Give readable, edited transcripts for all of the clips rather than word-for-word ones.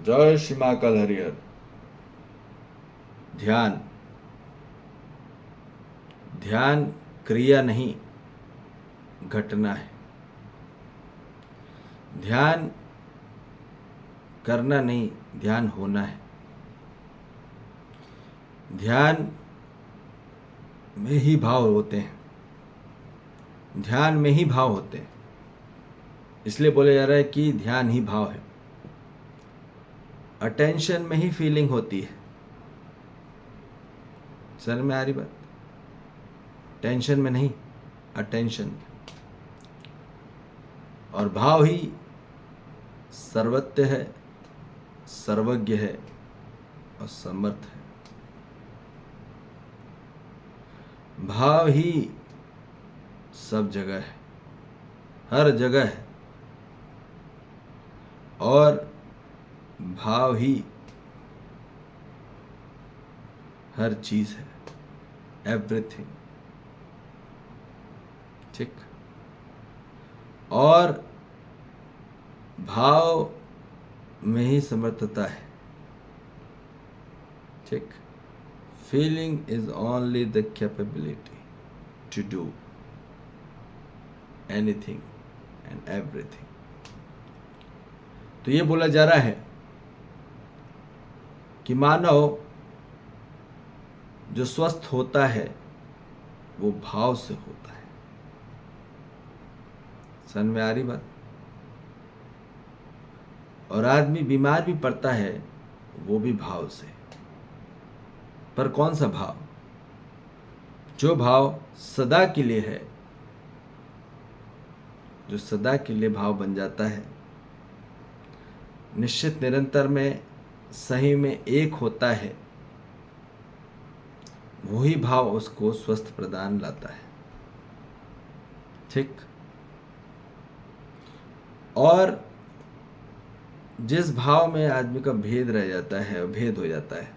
जय श्री महाकाल हरिहर। ध्यान ध्यान क्रिया नहीं, घटना है। ध्यान करना नहीं, ध्यान होना है। ध्यान में ही भाव होते हैं, ध्यान में ही भाव होते हैं। इसलिए बोला जा रहा है कि ध्यान ही भाव है। अटेंशन में ही फीलिंग होती है। सर में आ रही बात? टेंशन में नहीं, अटेंशन में। और भाव ही सर्वज्ञ है, सर्वज्ञ है और समर्थ है। भाव ही सब जगह है, हर जगह है। और भाव ही हर चीज है, एवरीथिंग। ठीक। और भाव में ही समर्थता है। ठीक। Feeling is only the capability to do anything and everything. तो ये बोला जा रहा है कि मानव जो स्वस्थ होता है वो भाव से होता है। समझ में आ रही बात? और आदमी बीमार भी पड़ता है वो भी भाव से। पर कौन सा भाव? जो भाव सदा के लिए है, जो सदा के लिए भाव बन जाता है, निश्चित निरंतर में सही में एक होता है, वही भाव उसको स्वस्थ प्रदान लाता है। ठीक। और जिस भाव में आदमी का भेद रह जाता है, भेद हो जाता है,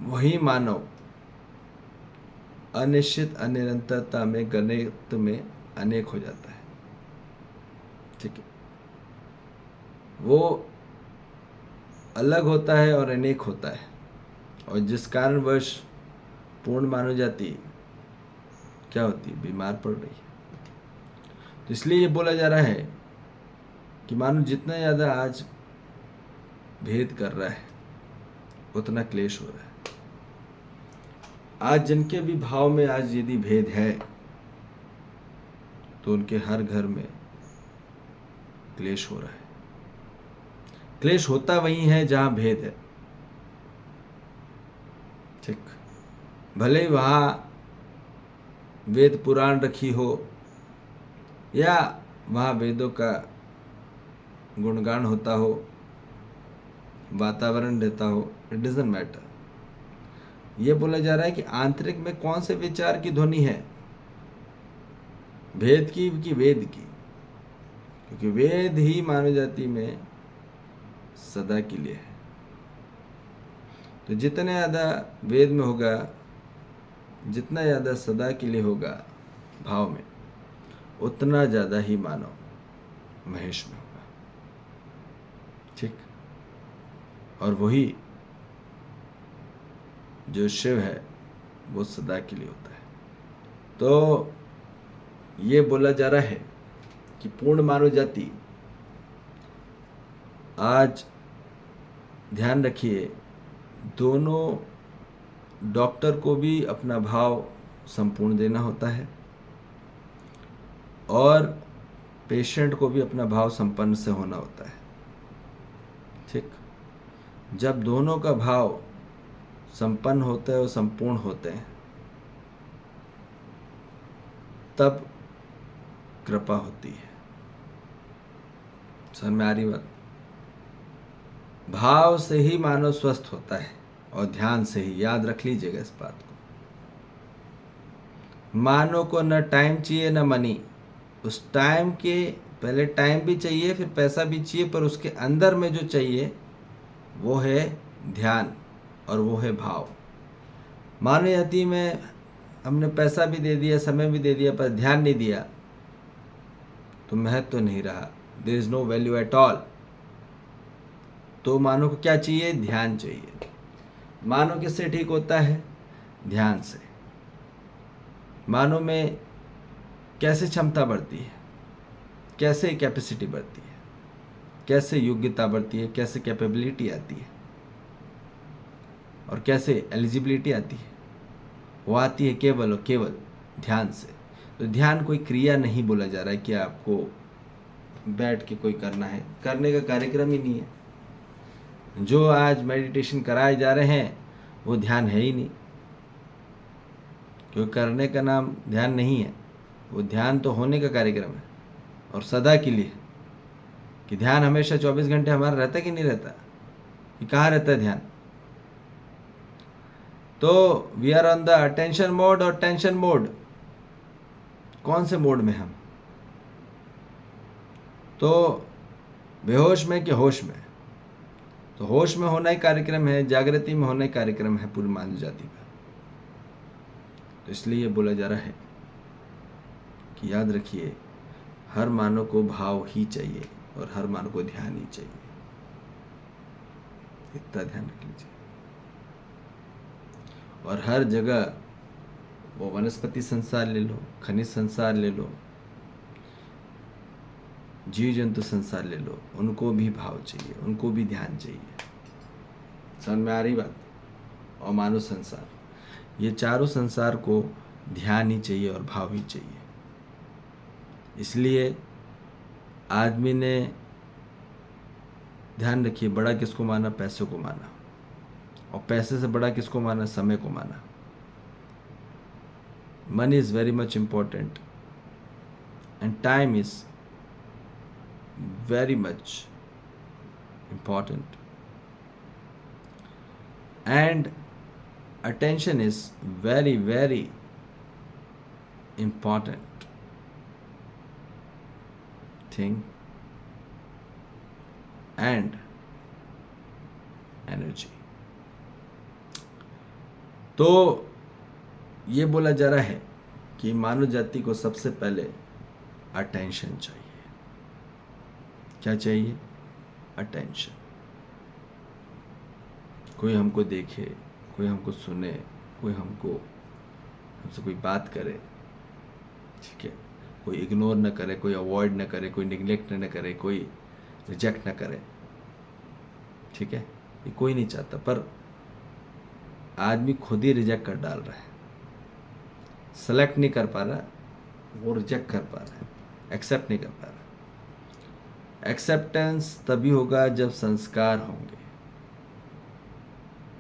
वही मानव अनिश्चित अनिरंतरता में गणित में अनेक हो जाता है। ठीक है। वो अलग होता है और अनेक होता है। और जिस कारणवश पूर्ण मानव जाति क्या होती है? बीमार पड़ रही है। तो इसलिए ये बोला जा रहा है कि मानव जितना ज़्यादा आज भेद कर रहा है उतना क्लेश हो रहा है। आज जिनके भी भाव में आज यदि भेद है तो उनके हर घर में क्लेश हो रहा है। क्लेश होता वही है जहां भेद है। ठीक। भले ही वहां वेद पुराण रखी हो या वहां वेदों का गुणगान होता हो, वातावरण रहता हो, इट डजंट मैटर। यह बोला जा रहा है कि आंतरिक में कौन से विचार की ध्वनि है, भेद की कि वेद की? क्योंकि वेद ही मानव जाति में सदा के लिए है। तो जितने ज़्यादा वेद में होगा, जितना ज़्यादा सदा के लिए होगा भाव में, उतना ज़्यादा ही मानव महेश में होगा। ठीक। और वही जो शिव है वो सदा के लिए होता है। तो ये बोला जा रहा है कि पूर्ण मानव जाति आज ध्यान रखिए, दोनों डॉक्टर को भी अपना भाव संपूर्ण देना होता है और पेशेंट को भी अपना भाव संपन्न से होना होता है। ठीक। जब दोनों का भाव संपन्न होता है और संपूर्ण होते हैं तब कृपा होती है। समझ में आ रही बात? भाव से ही मानव स्वस्थ होता है और ध्यान से ही। याद रख लीजिएगा इस बात को। मानव को न टाइम चाहिए न मनी। उस टाइम के पहले टाइम भी चाहिए, फिर पैसा भी चाहिए, पर उसके अंदर में जो चाहिए वो है ध्यान और वो है भाव। मानव जाति में हमने पैसा भी दे दिया, समय भी दे दिया, पर ध्यान नहीं दिया तो महत्व तो नहीं रहा। There is no value at all. तो मानव को क्या चाहिए? ध्यान चाहिए। मानव किससे ठीक होता है? ध्यान से। मानव में कैसे क्षमता बढ़ती है, कैसे कैपेसिटी बढ़ती है, कैसे योग्यता बढ़ती है, कैसे कैपेबिलिटी आती है और कैसे एलिजिबिलिटी आती है? वो आती है केवल और केवल ध्यान से। तो ध्यान कोई क्रिया नहीं बोला जा रहा है कि आपको बैठ के कोई करना है, करने का कार्यक्रम ही नहीं है। जो आज मेडिटेशन कराए जा रहे हैं वो ध्यान है ही नहीं, क्योंकि करने का नाम ध्यान नहीं है। वो ध्यान तो होने का कार्यक्रम है और सदा के लिए। कि ध्यान हमेशा 24 घंटे हमारा रहता कि नहीं रहता? कि कहाँ रहता है ध्यान? तो we are on the attention mode और टेंशन मोड। कौन से मोड में हम? तो बेहोश में कि होश में? तो होश में होना ही कार्यक्रम है, जागृति में होना ही कार्यक्रम है पूरी मानव जाति का। तो इसलिए बोला जा रहा है कि याद रखिए, हर मानव को भाव ही चाहिए और हर मानव को ध्यान ही चाहिए। इतना ध्यान रख लीजिए। और हर जगह, वो वनस्पति संसार ले लो, खनिज संसार ले लो, जीव जंतु संसार ले लो, उनको भी भाव चाहिए, उनको भी ध्यान चाहिए। समझ में आ रही बात? और मानव संसार, ये चारों संसार को ध्यान ही चाहिए और भाव ही चाहिए। इसलिए आदमी ने, ध्यान रखिए, बड़ा किसको माना? पैसे को माना। और पैसे से बड़ा किसको माना? समय को माना। Money is very much important and time is very much important, and attention is very very important thing, and energy। तो ये बोला जा रहा है कि मानव जाति को सबसे पहले अटेंशन चाहिए। क्या चाहिए? अटेंशन। कोई हमको देखे, कोई हमको सुने, कोई हमसे कोई बात करे, ठीक है? कोई इग्नोर न करे, कोई अवॉइड न करे, कोई निगलेक्ट न करे, कोई रिजेक्ट न करे, ठीक है? ये कोई नहीं चाहता, पर आदमी खुद ही रिजेक्ट कर डाल रहा है। सेलेक्ट नहीं कर पा रहा, वो रिजेक्ट कर पा रहा है, एक्सेप्ट नहीं कर पा रहा। एक्सेप्टेंस तभी होगा जब संस्कार होंगे।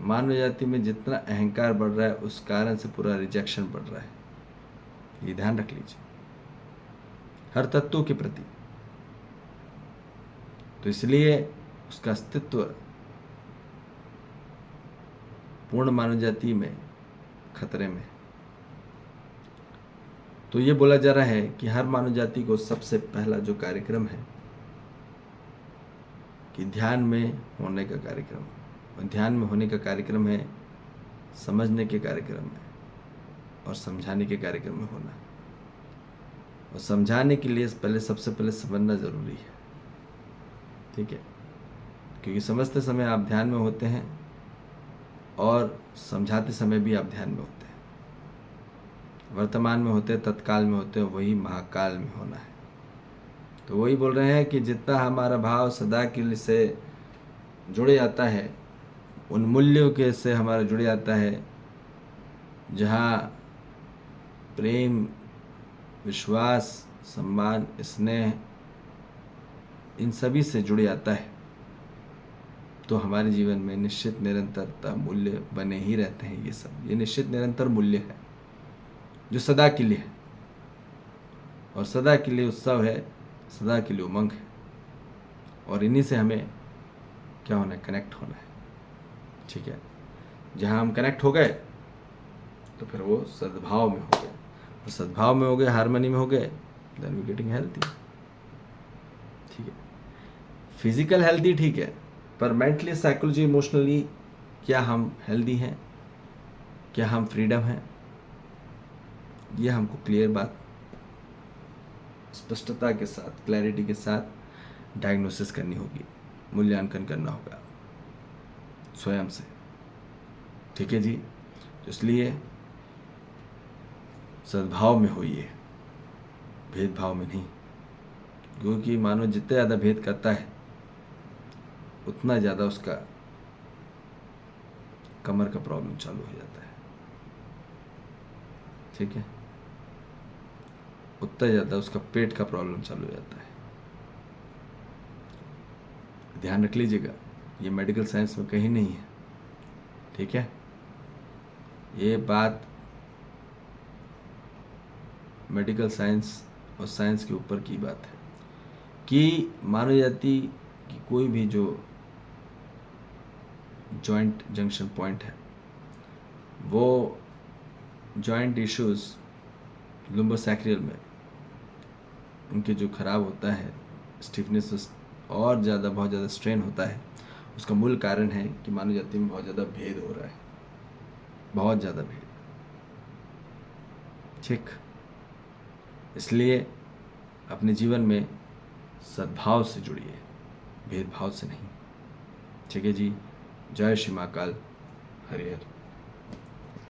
मानव जाति में जितना अहंकार बढ़ रहा है उस कारण से पूरा रिजेक्शन बढ़ रहा है। ये ध्यान रख लीजिए, हर तत्व के प्रति। तो इसलिए उसका अस्तित्व पूर्ण मानव जाति में खतरे में। तो ये बोला जा रहा है कि हर मानव जाति को सबसे पहला जो कार्यक्रम है कि ध्यान में होने का कार्यक्रम, और ध्यान में होने का कार्यक्रम है समझने के कार्यक्रम में और समझाने के कार्यक्रम में होना। और समझाने के लिए पहले, सबसे पहले समझना ज़रूरी है, ठीक है? क्योंकि समझते समय आप ध्यान में होते हैं और समझाते समय भी आप ध्यान में होते हैं। वर्तमान में होते हैं, तत्काल में होते हैं, वही महाकाल में होना है। तो वही बोल रहे हैं कि जितना हमारा भाव सदा के लिए से जुड़ जाता है, उन मूल्यों के से हमारा जुड़ जाता है जहाँ प्रेम, विश्वास, सम्मान, स्नेह, इन सभी से जुड़ जाता है, तो हमारे जीवन में निश्चित निरंतरता मूल्य बने ही रहते हैं। ये निश्चित निरंतर मूल्य है जो सदा के लिए है, और सदा के लिए उत्सव है, सदा के लिए उमंग है। और इन्हीं से हमें क्या होना है? कनेक्ट होना है, ठीक है? जहाँ हम कनेक्ट हो गए तो फिर वो सद्भाव में हो गए, और सद्भाव में हो गए, हार्मनी में हो गए, देन वी गेटिंग हेल्थी, ठीक है? फिजिकल हेल्थी ठीक है, पर मेंटली, साइकोलॉजी, इमोशनली क्या हम हेल्दी हैं? क्या हम फ्रीडम हैं? ये हमको क्लियर बात, स्पष्टता के साथ, क्लैरिटी के साथ डायग्नोसिस करनी होगी, मूल्यांकन करना होगा। स्वयं से। ठीक है जी, इसलिए सद्भाव में होइए, भेदभाव में नहीं। क्योंकि मानव जितना ज़्यादा भेद करता है उतना ज़्यादा उसका कमर का प्रॉब्लम चालू हो जाता है। ठीक है, उतना ज़्यादा उसका पेट का प्रॉब्लम चालू हो जाता है। ध्यान रख लीजिएगा, ये मेडिकल साइंस में कहीं नहीं है। ठीक है, ये बात मेडिकल साइंस और साइंस के ऊपर की बात है कि मानव जाति की कोई भी जो जॉइंट जंक्शन पॉइंट है, वो जॉइंट इश्यूज लुम्बोसैक्रियल में उनके जो ख़राब होता है, स्टिफनेस और ज़्यादा बहुत ज़्यादा स्ट्रेन होता है, उसका मूल कारण है कि मानव जाति में बहुत ज़्यादा भेद हो रहा है, बहुत ज़्यादा भेद। ठीक, इसलिए अपने जीवन में सद्भाव से जुड़िए, भेदभाव से नहीं। ठीक है जी, जय श्री महाकाल, हरि हर।